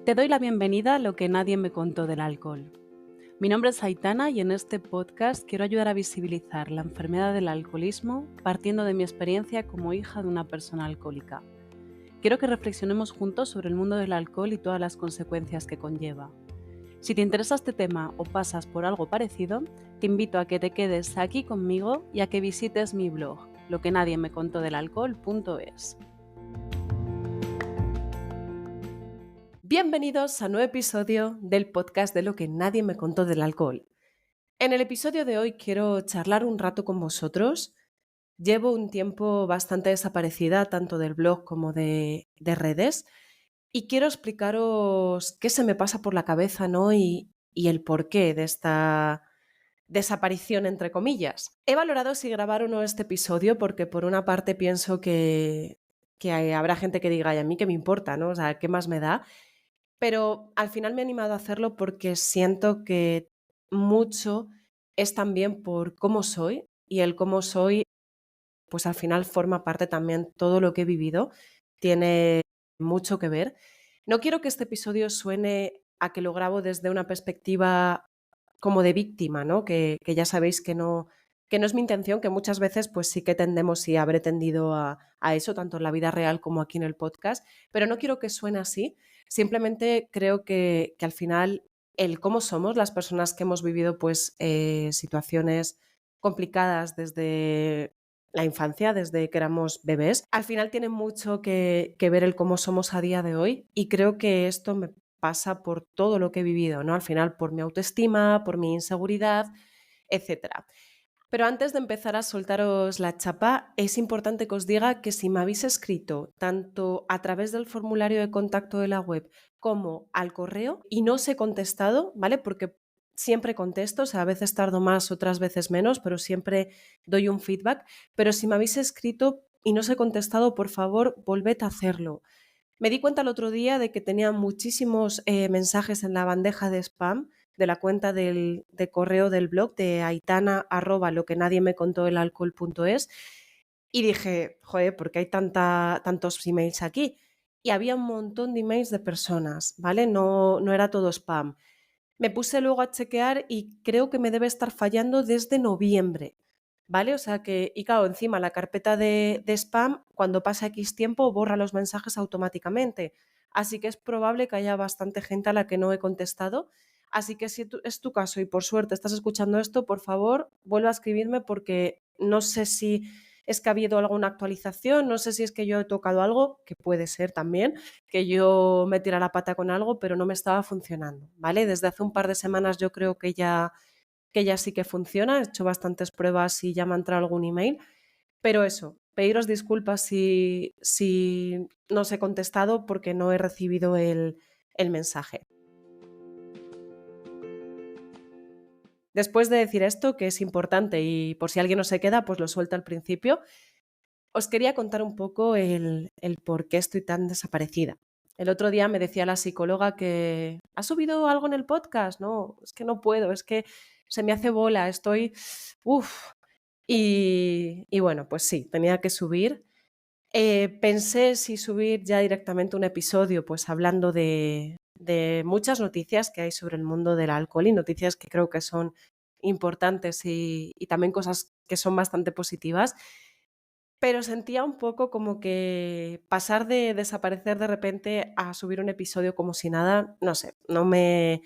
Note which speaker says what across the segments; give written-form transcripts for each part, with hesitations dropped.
Speaker 1: Te doy la bienvenida a Lo que nadie me contó del alcohol. Mi nombre es Aitana y en este podcast quiero ayudar a visibilizar la enfermedad del alcoholismo partiendo de mi experiencia como hija de una persona alcohólica. Quiero que reflexionemos juntos sobre el mundo del alcohol y todas las consecuencias que conlleva. Si te interesa este tema o pasas por algo parecido, te invito a que te quedes aquí conmigo y a que visites mi blog, loquenadiemecontodelalcohol.es. Bienvenidos a un nuevo episodio del podcast de Lo que nadie me contó del alcohol. En el episodio de hoy quiero charlar un rato con vosotros. Llevo un tiempo bastante desaparecida tanto del blog como de redes y quiero explicaros qué se me pasa por la cabeza, ¿no? Y el porqué de esta desaparición, entre comillas. He valorado si grabar o no este episodio porque por una parte pienso que habrá gente que diga, ¿y a mí qué me importa, no? O sea, ¿qué más me da? Pero al final me he animado a hacerlo porque siento que mucho es también por cómo soy y el cómo soy, pues al final forma parte también todo lo que he vivido, tiene mucho que ver. No quiero que este episodio suene a que lo grabo desde una perspectiva como de víctima, ¿no? Que ya sabéis que no es mi intención, que muchas veces pues sí que tendemos y habré tendido a eso, tanto en la vida real como aquí en el podcast, pero no quiero que suene así. Simplemente creo que al final el cómo somos las personas que hemos vivido pues situaciones complicadas desde la infancia, desde que éramos bebés, al final tiene mucho que ver el cómo somos a día de hoy y creo que esto me pasa por todo lo que he vivido, ¿no? Al final por mi autoestima, por mi inseguridad, etcétera. Pero antes de empezar a soltaros la chapa, es importante que os diga que si me habéis escrito tanto a través del formulario de contacto de la web como al correo y no os he contestado, ¿vale? Porque siempre contesto, o sea, a veces tardo más, otras veces menos, pero siempre doy un feedback. Pero si me habéis escrito y no os he contestado, por favor, volved a hacerlo. Me di cuenta el otro día de que tenía muchísimos mensajes en la bandeja de spam de la cuenta de correo del blog de aitana arroba lo que nadie me contó el alcohol.es y dije, joder, ¿por qué hay tantos emails aquí? Y había un montón de emails de personas, ¿vale? No era todo spam. Me puse luego a chequear y creo que me debe estar fallando desde noviembre, ¿vale? O sea que, y claro, encima la carpeta de spam, cuando pasa X tiempo, borra los mensajes automáticamente. Así que es probable que haya bastante gente a la que no he contestado. Así que si es tu caso y por suerte estás escuchando esto, por favor, vuelve a escribirme porque no sé si es que ha habido alguna actualización, no sé si es que yo he tocado algo, que puede ser también, que yo me tira la pata con algo, pero no me estaba funcionando, ¿vale? Desde hace un par de semanas yo creo que ya sí que funciona, he hecho bastantes pruebas y ya me ha entrado algún email, pero eso, pediros disculpas si no os he contestado porque no he recibido el mensaje. Después de decir esto, que es importante y por si alguien no se queda, pues lo suelto al principio, os quería contar un poco el por qué estoy tan desaparecida. El otro día me decía la psicóloga que ¿ha subido algo en el podcast? No, es que no puedo, es que se me hace bola, estoy... Uf. Y bueno, pues sí, tenía que subir. Pensé si subir ya directamente un episodio, pues hablando de muchas noticias que hay sobre el mundo del alcohol y noticias que creo que son importantes y también cosas que son bastante positivas. Pero sentía un poco como que pasar de desaparecer de repente a subir un episodio como si nada, no sé, no me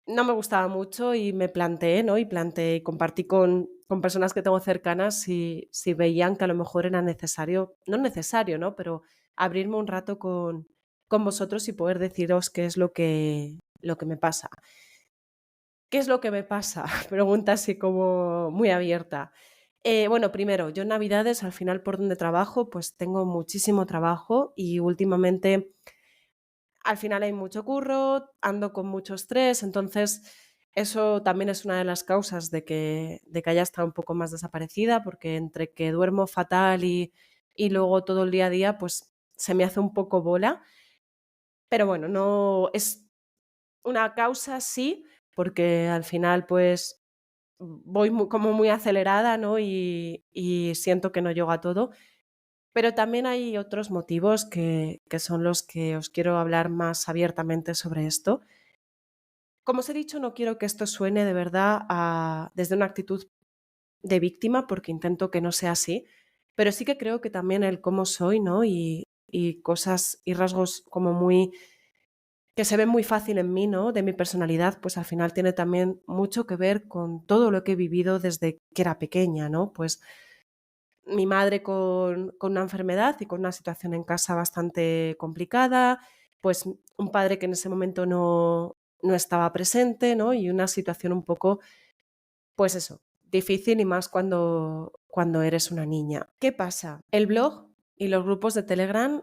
Speaker 1: gustaba mucho y me planteé, ¿no? Y planteé, compartí con personas que tengo cercanas si veían que a lo mejor era necesario, no necesario, ¿no? Pero abrirme un rato con vosotros y poder deciros qué es lo que me pasa. ¿Qué es lo que me pasa? Pregunta así como muy abierta. Bueno, primero, yo en Navidades, al final por donde trabajo, pues tengo muchísimo trabajo y últimamente al final hay mucho curro, ando con mucho estrés, entonces eso también es una de las causas de que haya estado un poco más desaparecida, porque entre que duermo fatal y luego todo el día a día, pues se me hace un poco bola. Pero bueno, no es una causa, sí, porque al final pues voy como muy acelerada, ¿no? Y siento que no llego a todo. Pero también hay otros motivos que son los que os quiero hablar más abiertamente sobre esto. Como os he dicho, no quiero que esto suene de verdad desde una actitud de víctima, porque intento que no sea así, pero sí que creo que también el cómo soy, ¿no? Y cosas y rasgos como muy que se ven muy fácil en mí, ¿no? De mi personalidad, pues al final tiene también mucho que ver con todo lo que he vivido desde que era pequeña, ¿no? Pues mi madre con una enfermedad y con una situación en casa bastante complicada, pues un padre que en ese momento no estaba presente, ¿no? Y una situación un poco, pues eso, difícil y más cuando eres una niña. ¿Qué pasa? El blog y los grupos de Telegram,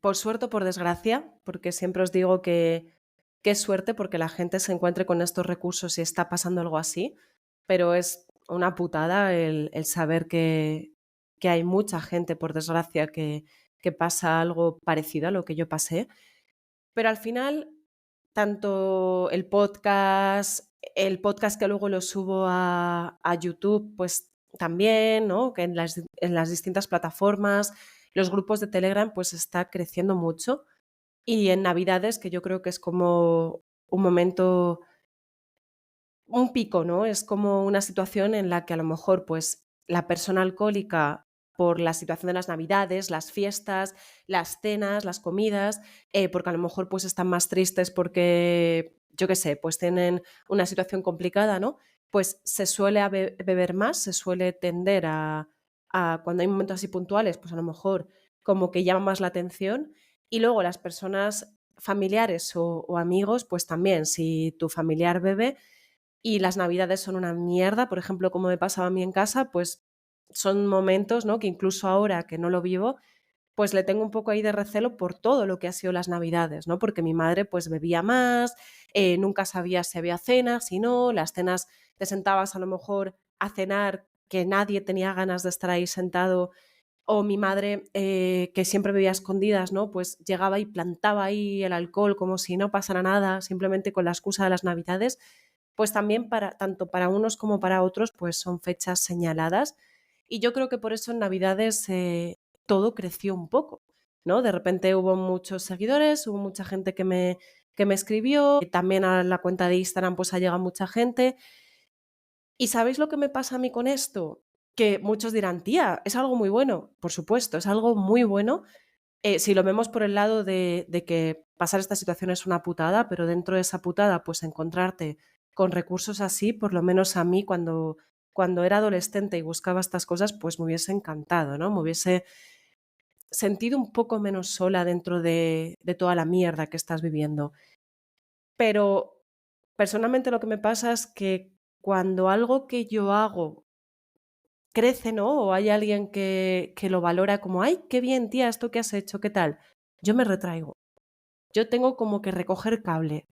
Speaker 1: por suerte o por desgracia, porque siempre os digo que es suerte porque la gente se encuentre con estos recursos y está pasando algo así, pero es una putada el saber que hay mucha gente, por desgracia, que pasa algo parecido a lo que yo pasé. Pero al final, tanto el podcast que luego lo subo a YouTube, pues también, ¿no? Que en las distintas plataformas, los grupos de Telegram, pues está creciendo mucho. Y en Navidades, que yo creo que es como un momento, un pico, ¿no? Es como una situación en la que a lo mejor, pues, la persona alcohólica, por la situación de las Navidades, las fiestas, las cenas, las comidas, porque a lo mejor, pues, están más tristes porque, yo qué sé, pues tienen una situación complicada, ¿no? Pues se suele beber más, se suele tender a cuando hay momentos así puntuales, pues a lo mejor como que llama más la atención. Y luego las personas familiares o amigos, pues también, si tu familiar bebe, y las Navidades son una mierda, por ejemplo, como me pasaba a mí en casa, pues son momentos, ¿no? Que incluso ahora que no lo vivo, pues le tengo un poco ahí de recelo por todo lo que ha sido las Navidades, ¿no? Porque mi madre pues bebía más, nunca sabía si había cena, si no, las cenas te sentabas a lo mejor a cenar que nadie tenía ganas de estar ahí sentado, o mi madre, que siempre bebía a escondidas, ¿no? Pues llegaba y plantaba ahí el alcohol como si no pasara nada, simplemente con la excusa de las Navidades, pues también tanto para unos como para otros, pues son fechas señaladas. Y yo creo que por eso en Navidades todo creció un poco, ¿no? De repente hubo muchos seguidores, hubo mucha gente que me escribió, también a la cuenta de Instagram pues ha llegado mucha gente. ¿Y sabéis lo que me pasa a mí con esto? Que muchos dirán, tía, es algo muy bueno. Por supuesto, es algo muy bueno, si lo vemos por el lado de que pasar esta situación es una putada, pero dentro de esa putada, pues encontrarte con recursos así, por lo menos a mí cuando era adolescente y buscaba estas cosas, pues me hubiese encantado, ¿no? Me hubiese sentido un poco menos sola dentro de toda la mierda que estás viviendo. Pero personalmente lo que me pasa es que cuando algo que yo hago crece, ¿no? O hay alguien que lo valora como, ay, qué bien, tía, esto que has hecho, ¿qué tal? Yo me retraigo. Yo tengo como que recoger cable.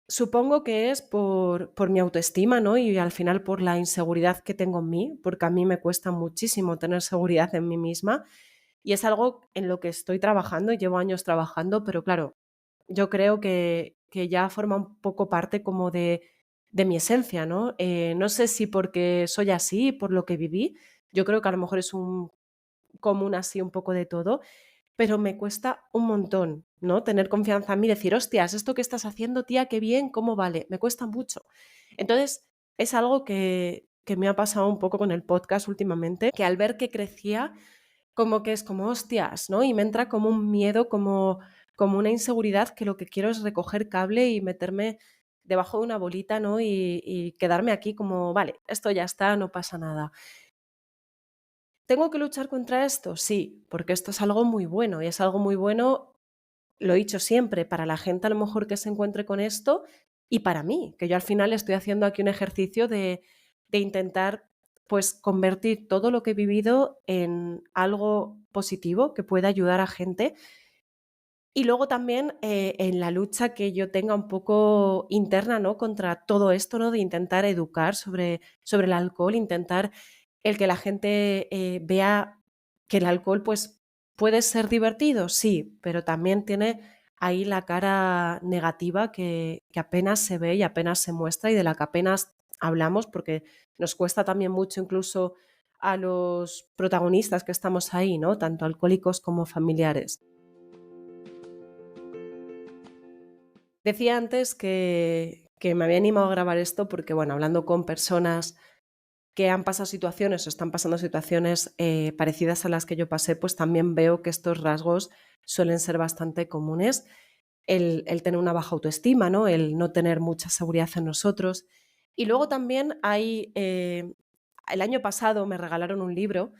Speaker 1: Supongo que es por mi autoestima, ¿no? Y al final por la inseguridad que tengo en mí, porque a mí me cuesta muchísimo tener seguridad en mí misma y es algo en lo que estoy trabajando y llevo años trabajando, pero claro, yo creo que ya forma un poco parte como de mi esencia, ¿no? No sé si porque soy así, por lo que viví, yo creo que a lo mejor es un común así un poco de todo, pero me cuesta un montón, ¿no? Tener confianza en mí, decir, hostias, esto que estás haciendo, tía, qué bien, ¿cómo vale? Me cuesta mucho. Entonces, es algo que me ha pasado un poco con el podcast últimamente, que al ver que crecía, como que es como, hostias, ¿no? Y me entra como un miedo, como una inseguridad que lo que quiero es recoger cable y meterme debajo de una bolita, ¿no? Y quedarme aquí como, vale, esto ya está, no pasa nada. ¿Tengo que luchar contra esto? Sí, porque esto es algo muy bueno y es algo muy bueno, lo he dicho siempre, para la gente a lo mejor que se encuentre con esto y para mí, que yo al final estoy haciendo aquí un ejercicio de intentar pues convertir todo lo que he vivido en algo positivo que pueda ayudar a gente y luego también en la lucha que yo tenga un poco interna, ¿no? Contra todo esto, ¿no? De intentar educar sobre el alcohol, intentar el que la gente vea que el alcohol pues puede ser divertido, sí, pero también tiene ahí la cara negativa que apenas se ve y apenas se muestra y de la que apenas hablamos porque nos cuesta también mucho incluso a los protagonistas que estamos ahí, ¿no? Tanto alcohólicos como familiares. Decía antes que me había animado a grabar esto porque, bueno, hablando con personas que han pasado situaciones o están pasando situaciones parecidas a las que yo pasé, pues también veo que estos rasgos suelen ser bastante comunes. El tener una baja autoestima, ¿no? El no tener mucha seguridad en nosotros. Y luego también hay, el año pasado me regalaron un libro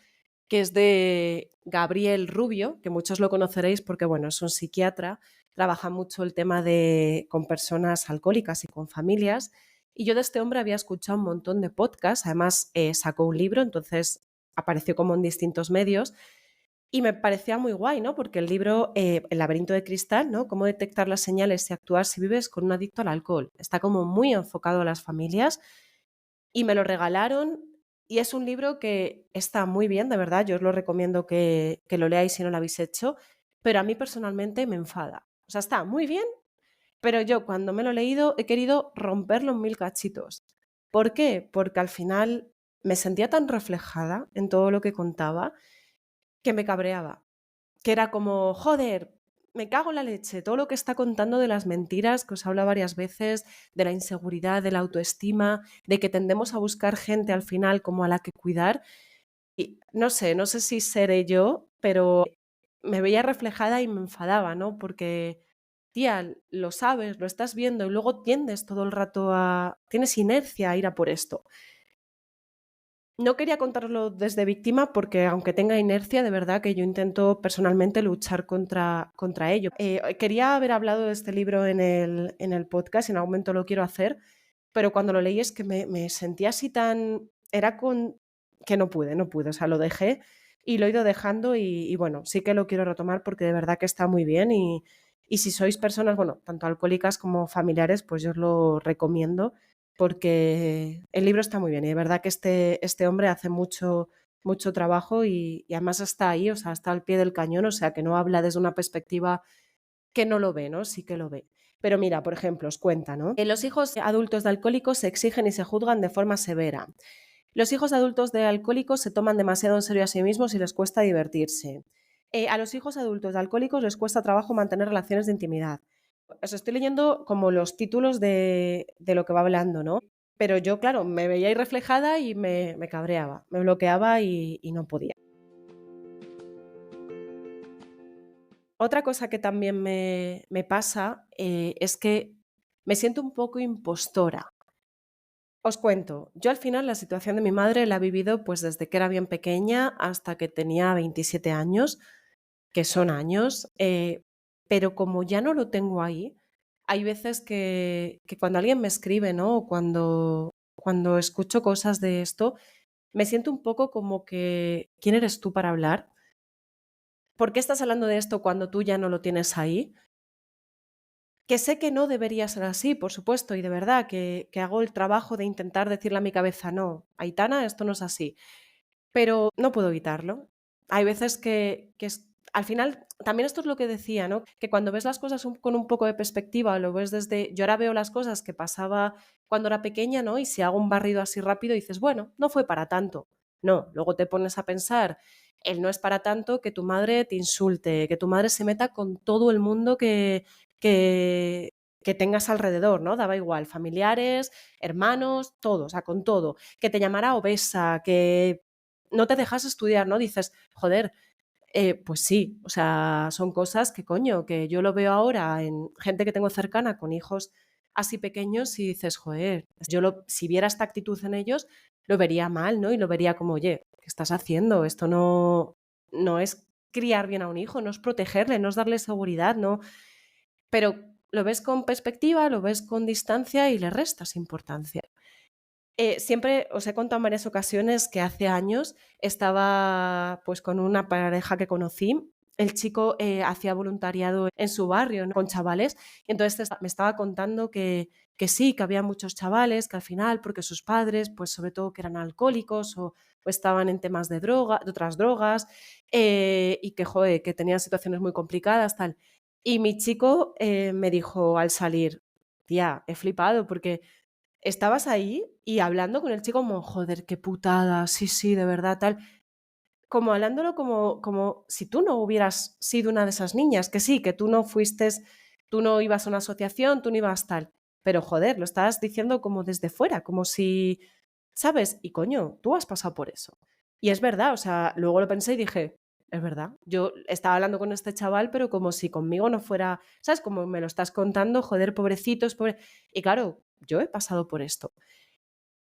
Speaker 1: que es de Gabriel Rubio, que muchos lo conoceréis porque, bueno, es un psiquiatra, trabaja mucho el tema con personas alcohólicas y con familias. Y yo de este hombre había escuchado un montón de podcasts, además sacó un libro, entonces apareció como en distintos medios y me parecía muy guay, ¿no? Porque el libro, El laberinto de cristal, ¿no? Cómo detectar las señales y actuar si vives con un adicto al alcohol. Está como muy enfocado a las familias y me lo regalaron y es un libro que está muy bien, de verdad, yo os lo recomiendo que lo leáis si no lo habéis hecho, pero a mí personalmente me enfada. O sea, está muy bien, pero yo cuando me lo he leído he querido romperlo en mil cachitos. ¿Por qué? Porque al final me sentía tan reflejada en todo lo que contaba que me cabreaba. Que era como, joder, me cago en la leche, todo lo que está contando de las mentiras, que os habla varias veces, de la inseguridad, de la autoestima, de que tendemos a buscar gente al final como a la que cuidar. Y no sé si seré yo, pero me veía reflejada y me enfadaba, ¿no? Porque, tía, lo sabes, lo estás viendo y luego tiendes todo el rato tienes inercia a ir a por esto. No quería contarlo desde víctima porque aunque tenga inercia, de verdad que yo intento personalmente luchar contra ello. Quería haber hablado de este libro en el podcast y en algún momento lo quiero hacer, pero cuando lo leí es que me sentía así tan... Era con... que no pude, o sea, lo dejé y lo he ido dejando y bueno, sí que lo quiero retomar porque de verdad que está muy bien y si sois personas, bueno, tanto alcohólicas como familiares, pues yo os lo recomiendo porque el libro está muy bien y de verdad que este hombre hace mucho trabajo y además está ahí, o sea, está al pie del cañón, o sea, que no habla desde una perspectiva que no lo ve, ¿no? Sí que lo ve. Pero mira, por ejemplo, os cuenta, ¿no? Los hijos adultos de alcohólicos se exigen y se juzgan de forma severa. Los hijos adultos de alcohólicos se toman demasiado en serio a sí mismos y les cuesta divertirse. A los hijos adultos de alcohólicos les cuesta trabajo mantener relaciones de intimidad. Os estoy leyendo como los títulos de lo que va hablando, ¿no? Pero yo, claro, me veía ahí reflejada y me cabreaba, me bloqueaba y no podía. Otra cosa que también me pasa es que me siento un poco impostora. Os cuento, yo al final la situación de mi madre la he vivido pues desde que era bien pequeña hasta que tenía 27 años, que son años, pero como ya no lo tengo ahí, hay veces que cuando alguien me escribe, ¿no? O cuando escucho cosas de esto, me siento un poco como que, ¿quién eres tú para hablar? ¿Por qué estás hablando de esto cuando tú ya no lo tienes ahí? Que sé que no debería ser así, por supuesto, y de verdad que hago el trabajo de intentar decirle a mi cabeza, no, Aitana, esto no es así, pero no puedo evitarlo. Hay veces al final, también esto es lo que decía, ¿no? Que cuando ves las cosas con un poco de perspectiva, lo ves desde, yo ahora veo las cosas que pasaba cuando era pequeña, ¿no? Y si hago un barrido así rápido, dices, bueno, no fue para tanto. No, luego te pones a pensar, él no es para tanto que tu madre te insulte, que tu madre se meta con todo el mundo que, que tengas alrededor, ¿no? Daba igual, familiares, hermanos, todo, o sea, con todo. Que te llamara obesa, que no te dejas estudiar, ¿no? Dices, joder, pues sí, o sea, son cosas que coño, que yo lo veo ahora en gente que tengo cercana con hijos así pequeños y dices, joder, si viera esta actitud en ellos, lo vería mal, ¿no? Y lo vería como, oye, ¿qué estás haciendo? Esto no es criar bien a un hijo, no es protegerle, no es darle seguridad, no. Pero lo ves con perspectiva, lo ves con distancia y le restas importancia. Siempre os he contado en varias ocasiones que hace años estaba pues con una pareja que conocí. El chico hacía voluntariado en su barrio, ¿no? Con chavales y entonces me estaba contando que sí, que había muchos chavales que al final, porque sus padres, pues sobre todo que eran alcohólicos o estaban en temas de otras drogas y que, joder, que tenían situaciones muy complicadas, tal. Y mi chico me dijo al salir, tía, he flipado porque estabas ahí y hablando con el chico como, joder, qué putada, sí, sí, de verdad, tal. Como hablándolo como si tú no hubieras sido una de esas niñas, que sí, que tú no fuiste, tú no ibas a una asociación, tú no ibas tal, pero joder, lo estás diciendo como desde fuera, como si, ¿sabes? Y coño, tú has pasado por eso. Y es verdad, o sea, luego lo pensé y dije, es verdad, yo estaba hablando con este chaval, pero como si conmigo no fuera, ¿sabes? Como me lo estás contando, joder, pobrecitos, pobre. Y claro, yo he pasado por esto.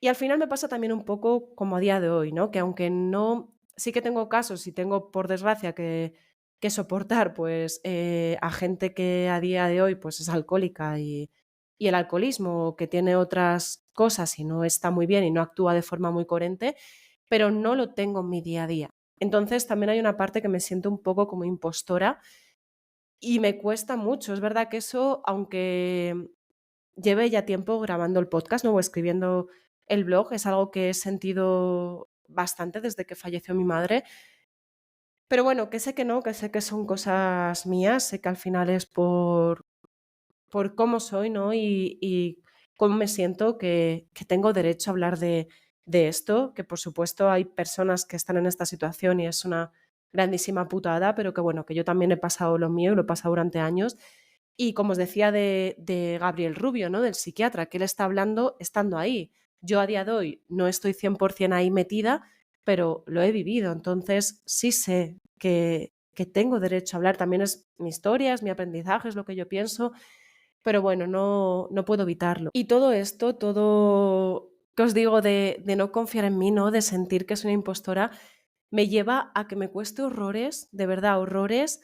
Speaker 1: Y al final me pasa también un poco como a día de hoy, ¿no? Que aunque no, sí que tengo casos y tengo, por desgracia, que soportar pues a gente que a día de hoy pues es alcohólica y el alcoholismo que tiene otras cosas y no está muy bien y no actúa de forma muy coherente, pero no lo tengo en mi día a día. Entonces también hay una parte que me siento un poco como impostora y me cuesta mucho. Es verdad que eso, aunque lleve ya tiempo grabando el podcast, ¿no? O escribiendo el blog, es algo que he sentido bastante desde que falleció mi madre. Pero bueno, que sé que no, que sé que son cosas mías, sé que al final es por cómo soy, ¿no? Y cómo me siento, que tengo derecho a hablar de esto, que por supuesto hay personas que están en esta situación y es una grandísima putada, pero que bueno, que yo también he pasado lo mío y lo he pasado durante años. Y como os decía de Gabriel Rubio, ¿no? Del psiquiatra, que él está hablando estando ahí. Yo a día de hoy no estoy 100% ahí metida, pero lo he vivido. Entonces sí sé que tengo derecho a hablar. También es mi historia, es mi aprendizaje, es lo que yo pienso, pero bueno, no puedo evitarlo. Y todo esto, todo que os digo de no confiar en mí, ¿no? De sentir que soy una impostora, me lleva a que me cueste horrores, de verdad, horrores.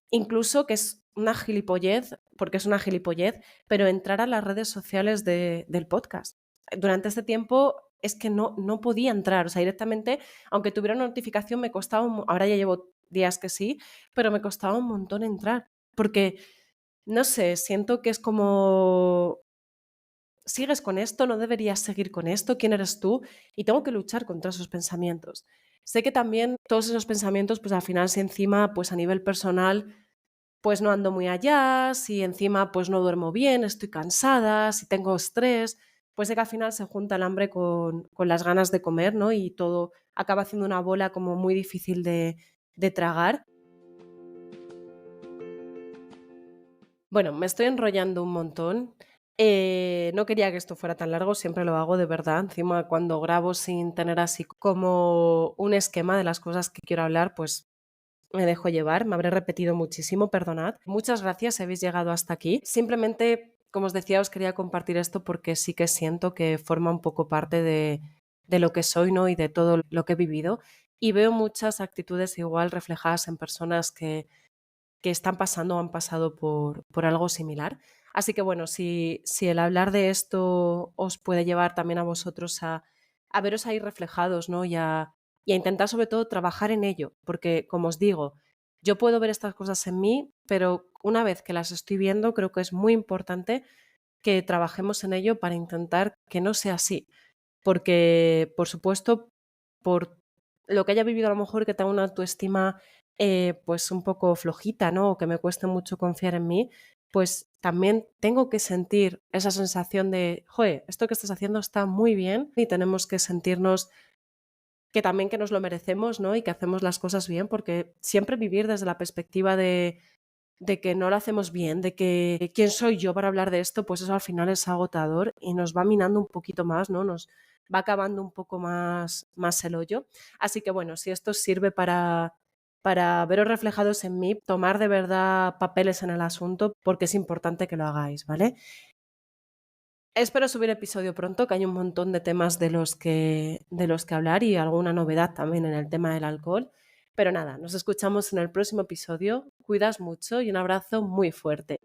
Speaker 1: Incluso que es una gilipollez, porque es una gilipollez, pero entrar a las redes sociales del podcast. Durante este tiempo es que no podía entrar, o sea, directamente, aunque tuviera una notificación, me costaba, ahora ya llevo días que sí, pero me costaba un montón entrar, porque, no sé, siento que es como, sigues con esto, no deberías seguir con esto, ¿quién eres tú? Y tengo que luchar contra esos pensamientos. Sé que también todos esos pensamientos, pues al final, si encima, pues a nivel personal, pues no ando muy allá, si encima pues no duermo bien, estoy cansada, si tengo estrés, pues sé que al final se junta el hambre con las ganas de comer, ¿no? Y todo acaba haciendo una bola como muy difícil de tragar. Bueno, me estoy enrollando un montón. No quería que esto fuera tan largo, siempre lo hago de verdad. Encima, cuando grabo sin tener así como un esquema de las cosas que quiero hablar, pues me dejo llevar, me habré repetido muchísimo, perdonad. Muchas gracias si habéis llegado hasta aquí. Simplemente, como os decía, os quería compartir esto porque sí que siento que forma un poco parte de lo que soy, ¿no? Y de todo lo que he vivido. Y veo muchas actitudes igual reflejadas en personas que están pasando o han pasado por algo similar. Así que bueno, si el hablar de esto os puede llevar también a vosotros a veros ahí reflejados, ¿no? Y a intentar sobre todo trabajar en ello, porque como os digo, yo puedo ver estas cosas en mí, pero una vez que las estoy viendo, creo que es muy importante que trabajemos en ello para intentar que no sea así. Porque, por supuesto, por lo que haya vivido a lo mejor que tenga una autoestima pues un poco flojita, ¿no? O que me cueste mucho confiar en mí, pues también tengo que sentir esa sensación de, joder, esto que estás haciendo está muy bien y tenemos que sentirnos que también que nos lo merecemos, ¿no? Y que hacemos las cosas bien, porque siempre vivir desde la perspectiva de que no lo hacemos bien, de que quién soy yo para hablar de esto, pues eso al final es agotador y nos va minando un poquito más, ¿no? Nos va acabando un poco más el hoyo. Así que bueno, si esto sirve para veros reflejados en mí, tomar de verdad papeles en el asunto, porque es importante que lo hagáis, ¿vale? Espero subir episodio pronto, que hay un montón de temas de los que hablar y alguna novedad también en el tema del alcohol. Pero nada, nos escuchamos en el próximo episodio. Cuidas mucho y un abrazo muy fuerte.